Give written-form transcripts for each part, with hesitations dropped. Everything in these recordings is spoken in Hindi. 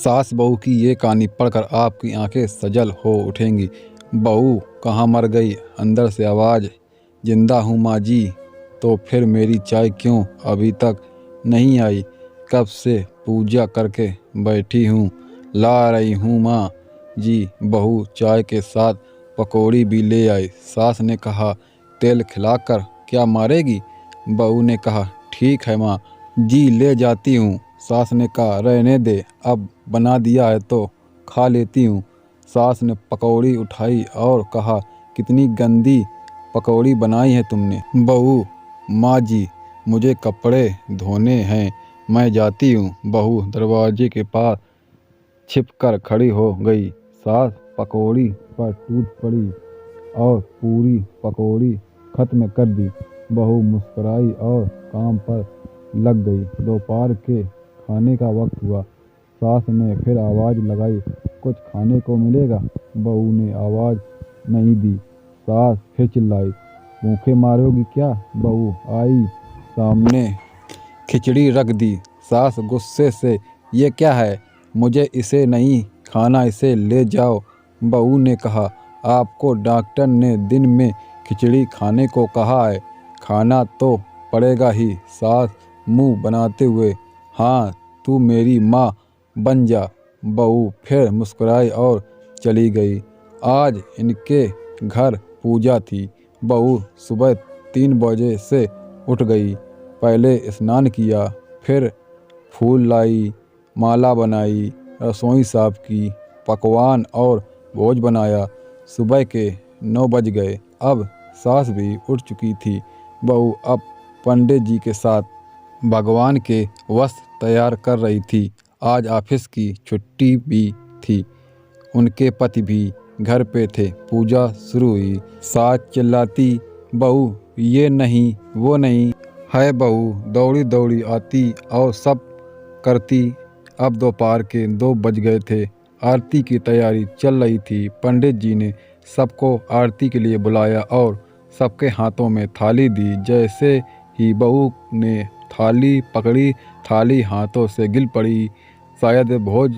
सास बहू की ये कहानी पढ़कर आपकी आंखें सजल हो उठेंगी। बहू कहाँ मर गई? अंदर से आवाज़, जिंदा हूँ माँ जी। तो फिर मेरी चाय क्यों अभी तक नहीं आई? कब से पूजा करके बैठी हूँ, ला रही हूँ माँ जी। बहू चाय के साथ पकौड़ी भी ले आई। सास ने कहा, तेल खिलाकर क्या मारेगी? बहू ने कहा, ठीक है माँ जी, ले जाती हूँ। सास ने कहा, रहने दे, अब बना दिया है तो खा लेती हूँ। सास ने पकौड़ी उठाई और कहा, कितनी गंदी पकौड़ी बनाई है तुमने। बहू, माँ जी मुझे कपड़े धोने हैं, मैं जाती हूँ। बहू दरवाजे के पास छिपकर खड़ी हो गई। सास पकौड़ी पर टूट पड़ी और पूरी पकौड़ी खत्म कर दी। बहू मुस्कुराई और काम पर लग गई। दोपहर के खाने का वक्त हुआ। सास ने फिर आवाज़ लगाई, कुछ खाने को मिलेगा? बहू ने आवाज़ नहीं दी। सास फिर चिल्लाई, भूखे मारोगी क्या? बहू आई, सामने खिचड़ी रख दी। सास गुस्से से, ये क्या है? मुझे इसे नहीं खाना, इसे ले जाओ। बहू ने कहा, आपको डॉक्टर ने दिन में खिचड़ी खाने को कहा है, खाना तो पड़ेगा ही। सास मुंह बनाते हुए, हाँ तू मेरी माँ बन जा। बहू फिर मुस्कुराई और चली गई। आज इनके घर पूजा थी। बहू सुबह 3 बजे से उठ गई। पहले स्नान किया, फिर फूल लाई, माला बनाई, रसोई साफ की, पकवान और भोज बनाया। सुबह के 9 बज गए। अब सास भी उठ चुकी थी। बहू अब पंडित जी के साथ भगवान के वस्त्र तैयार कर रही थी। आज ऑफिस की छुट्टी भी थी। उनके पति भी घर पे थे। पूजा शुरू हुई। सास चिल्लाती, बहू ये नहीं वो नहीं है। बहू दौड़ी दौड़ी आती और सब करती। अब दोपहर के 2 बज गए थे। आरती की तैयारी चल रही थी। पंडित जी ने सबको आरती के लिए बुलाया और सबके हाथों में थाली दी। जैसे ही बहू ने थाली पकड़ी, थाली हाथों से गिर पड़ी। शायद भोज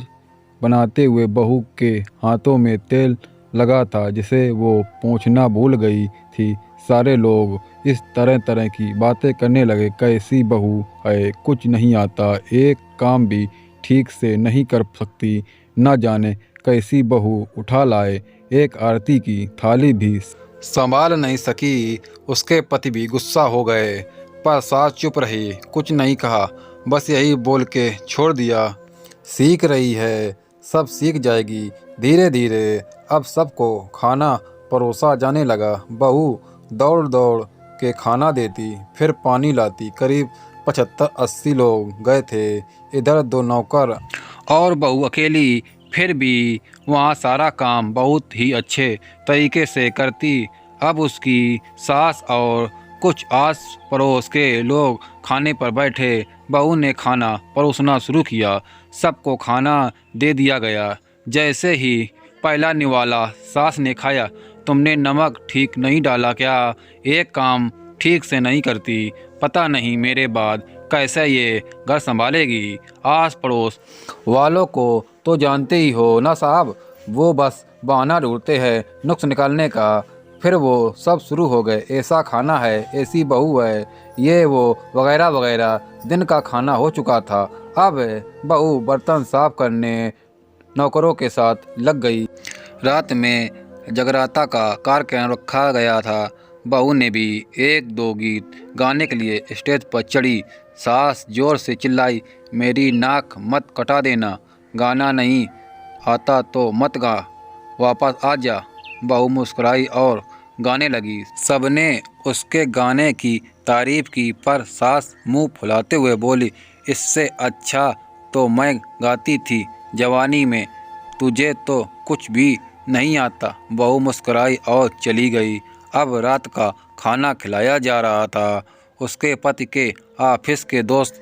बनाते हुए बहू के हाथों में तेल लगा था, जिसे वो पोंछना भूल गई थी। सारे लोग इस तरह तरह की बातें करने लगे। कैसी बहू है, कुछ नहीं आता, एक काम भी ठीक से नहीं कर सकती, न जाने कैसी बहू उठा लाए, एक आरती की थाली भी संभाल नहीं सकी। उसके पति भी गुस्सा हो गए, पर सास चुप रही, कुछ नहीं कहा, बस यही बोल के छोड़ दिया, सीख रही है, सब सीख जाएगी धीरे धीरे। अब सबको खाना परोसा जाने लगा। बहू दौड़ दौड़ के खाना देती, फिर पानी लाती। करीब 75-80 लोग गए थे। इधर 2 नौकर और बहू अकेली, फिर भी वहाँ सारा काम बहुत ही अच्छे तरीके से करती। अब उसकी सास और कुछ आस पड़ोस के लोग खाने पर बैठे। बहू ने खाना परोसना शुरू किया। सबको खाना दे दिया गया। जैसे ही पहला निवाला सास ने खाया, तुमने नमक ठीक नहीं डाला क्या? एक काम ठीक से नहीं करती, पता नहीं मेरे बाद कैसे ये घर संभालेगी। आस पड़ोस वालों को तो जानते ही हो ना साहब, वो बस बहाना ढूंढते हैं नुक्स निकालने का। फिर वो सब शुरू हो गए, ऐसा खाना है, ऐसी बहू है, ये वो वगैरह वगैरह। दिन का खाना हो चुका था। अब बहू बर्तन साफ करने नौकरों के साथ लग गई। रात में जगराता का कार्यक्रम रखा गया था। बहू ने भी 1-2 गीत गाने के लिए स्टेज पर चढ़ी। सास जोर से चिल्लाई, मेरी नाक मत कटा देना, गाना नहीं आता तो मत गा, वापस आ जा। बहू मुस्कुराई और गाने लगी। सबने उसके गाने की तारीफ की, पर सास मुंह फुलाते हुए बोली, इससे अच्छा तो मैं गाती थी जवानी में, तुझे तो कुछ भी नहीं आता। बहू मुस्कुराई और चली गई। अब रात का खाना खिलाया जा रहा था। उसके पति के ऑफिस के दोस्त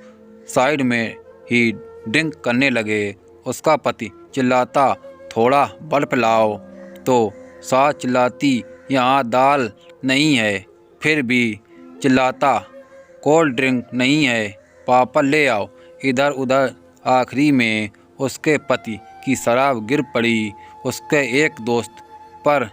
साइड में ही ड्रिंक करने लगे। उसका पति चिल्लाता, थोड़ा बर्फ लाओ, तो सास चिल्लाती, यहाँ दाल नहीं है। फिर भी चिल्लाता, कोल्ड ड्रिंक नहीं है, पापड़ ले आओ। इधर उधर आखिरी में उसके पति की शराब गिर पड़ी उसके एक दोस्त पर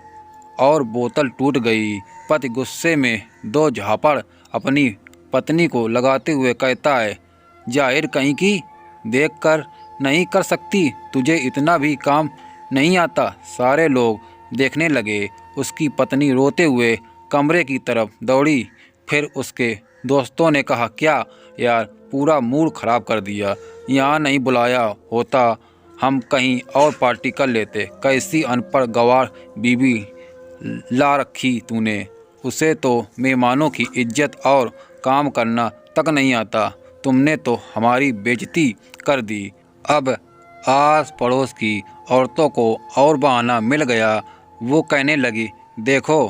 और बोतल टूट गई। पति गुस्से में 2 झापड़ अपनी पत्नी को लगाते हुए कहता है, जाहिर कहीं की, देख कर नहीं कर सकती, तुझे इतना भी काम नहीं आता। सारे लोग देखने लगे। उसकी पत्नी रोते हुए कमरे की तरफ दौड़ी। फिर उसके दोस्तों ने कहा, क्या यार, पूरा मूड खराब कर दिया। यहाँ नहीं बुलाया होता, हम कहीं और पार्टी कर लेते। कैसी अनपढ़ गंवार बीवी ला रखी तूने। उसे तो मेहमानों की इज्जत और काम करना तक नहीं आता। तुमने तो हमारी बेइज्जती कर दी। अब आस पड़ोस की औरतों को और बहाना मिल गया। वो कहने लगी, देखो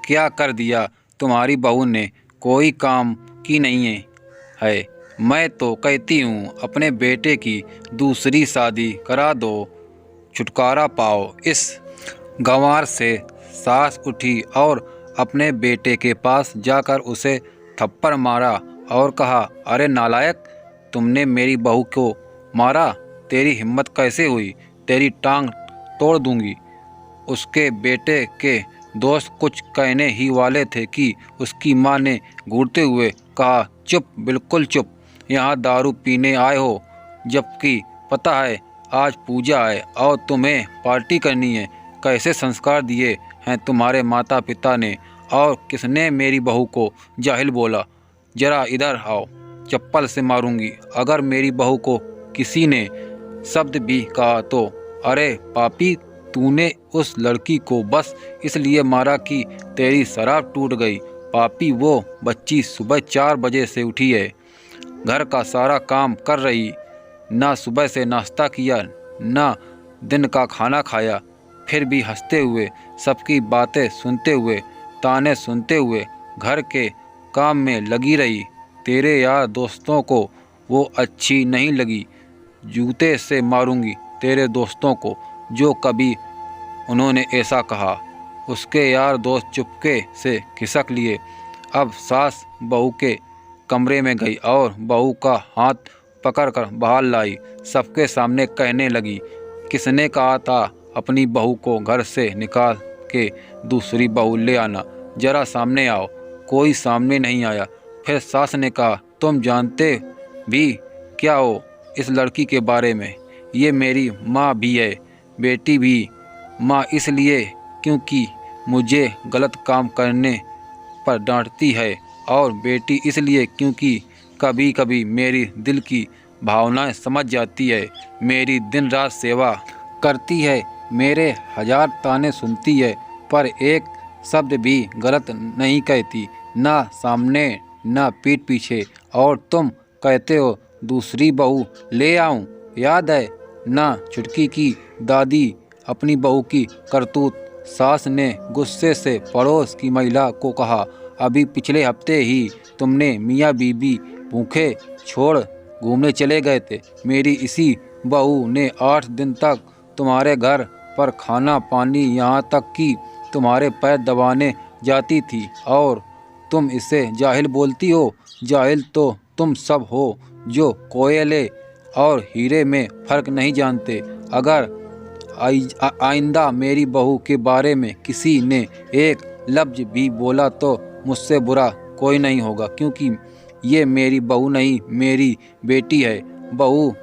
क्या कर दिया तुम्हारी बहू ने, कोई काम की नहीं है। मैं तो कहती हूँ अपने बेटे की दूसरी शादी करा दो, छुटकारा पाओ इस गंवार से। सास उठी और अपने बेटे के पास जाकर उसे थप्पड़ मारा और कहा, अरे नालायक, तुमने मेरी बहू को मारा, तेरी हिम्मत कैसे हुई, तेरी टांग तोड़ दूंगी। उसके बेटे के दोस्त कुछ कहने ही वाले थे कि उसकी मां ने घूरते हुए कहा, चुप, बिल्कुल चुप, यहाँ दारू पीने आए हो, जबकि पता है आज पूजा है और तुम्हें पार्टी करनी है। कैसे संस्कार दिए हैं तुम्हारे माता पिता ने, और किसने मेरी बहू को जाहिल बोला। जरा इधर आओ, चप्पल से मारूंगी अगर मेरी बहू को किसी ने शब्द भी कहा तो। अरे पापी, तूने उस लड़की को बस इसलिए मारा कि तेरी शराब टूट गई। पापी, वो बच्ची सुबह 4 बजे से उठी है, घर का सारा काम कर रही, ना सुबह से नाश्ता किया, ना दिन का खाना खाया, फिर भी हंसते हुए, सबकी बातें सुनते हुए, ताने सुनते हुए घर के काम में लगी रही। तेरे यार दोस्तों को वो अच्छी नहीं लगी। जूते से मारूंगी तेरे दोस्तों को जो कभी उन्होंने ऐसा कहा। उसके यार दोस्त चुपके से खिसक लिए। अब सास बहू के कमरे में गई और बहू का हाथ पकड़कर बाहर लाई। सबके सामने कहने लगी, किसने कहा था अपनी बहू को घर से निकाल के दूसरी बहू ले आना, जरा सामने आओ। कोई सामने नहीं आया। फिर सास ने कहा, तुम जानते भी क्या हो इस लड़की के बारे में? ये मेरी माँ भी है, बेटी भी। माँ इसलिए क्योंकि मुझे गलत काम करने पर डांटती है, और बेटी इसलिए क्योंकि कभी कभी मेरी दिल की भावनाएं समझ जाती है। मेरी दिन रात सेवा करती है, मेरे 1000 ताने सुनती है, पर एक शब्द भी गलत नहीं कहती, ना सामने ना पीठ पीछे। और तुम कहते हो दूसरी बहू ले आऊं? याद है ना छुटकी की दादी अपनी बहू की करतूत? सास ने गुस्से से पड़ोस की महिला को कहा, अभी पिछले हफ्ते ही तुमने मियाँ बीबी भूखे छोड़ घूमने चले गए थे। मेरी इसी बहू ने 8 दिन तक तुम्हारे घर पर खाना पानी, यहाँ तक कि तुम्हारे पैर दबाने जाती थी, और तुम इसे जाहिल बोलती हो। जाहिल तो तुम सब हो जो कोयले और हीरे में फ़र्क नहीं जानते। अगर आइंदा मेरी बहू के बारे में किसी ने एक लफ्ज़ भी बोला तो मुझसे बुरा कोई नहीं होगा, क्योंकि ये मेरी बहू नहीं, मेरी बेटी है। बहू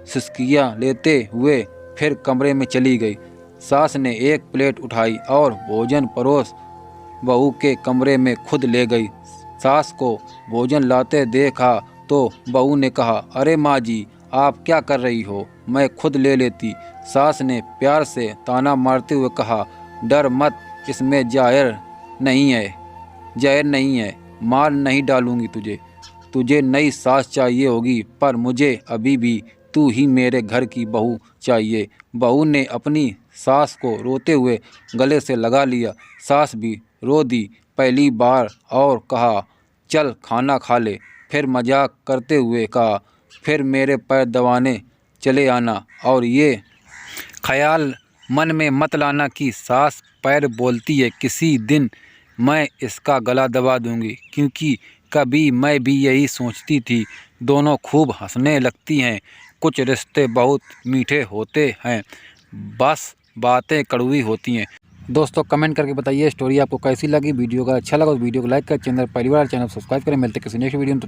सिसकियाँ लेते हुए फिर कमरे में चली गई। सास ने एक प्लेट उठाई और भोजन परोस बहू के कमरे में खुद ले गई। सास को भोजन लाते देखा तो बहू ने कहा, अरे माँ जी, आप क्या कर रही हो, मैं खुद ले लेती। सास ने प्यार से ताना मारते हुए कहा, डर मत, इसमें जहर नहीं है, मार नहीं डालूंगी तुझे। तुझे नई सास चाहिए होगी, पर मुझे अभी भी तू ही मेरे घर की बहू चाहिए। बहू ने अपनी सास को रोते हुए गले से लगा लिया। सास भी रो दी पहली बार और कहा, चल खाना खा ले। फिर मजाक करते हुए कहा, फिर मेरे पैर दबाने चले आना, और ये ख्याल मन में मत लाना कि सास पैर बोलती है किसी दिन मैं इसका गला दबा दूंगी, क्योंकि कभी मैं भी यही सोचती थी। दोनों खूब हंसने लगती हैं। कुछ रिश्ते बहुत मीठे होते हैं, बस बातें कड़वी होती हैं। दोस्तों कमेंट करके बताइए स्टोरी आपको कैसी लगी। वीडियो का अच्छा लगा तो वीडियो को लाइक करें, चैनल परिवार चैनल सब्सक्राइब करें। मिलते किसी नेक्स्ट वीडियो में।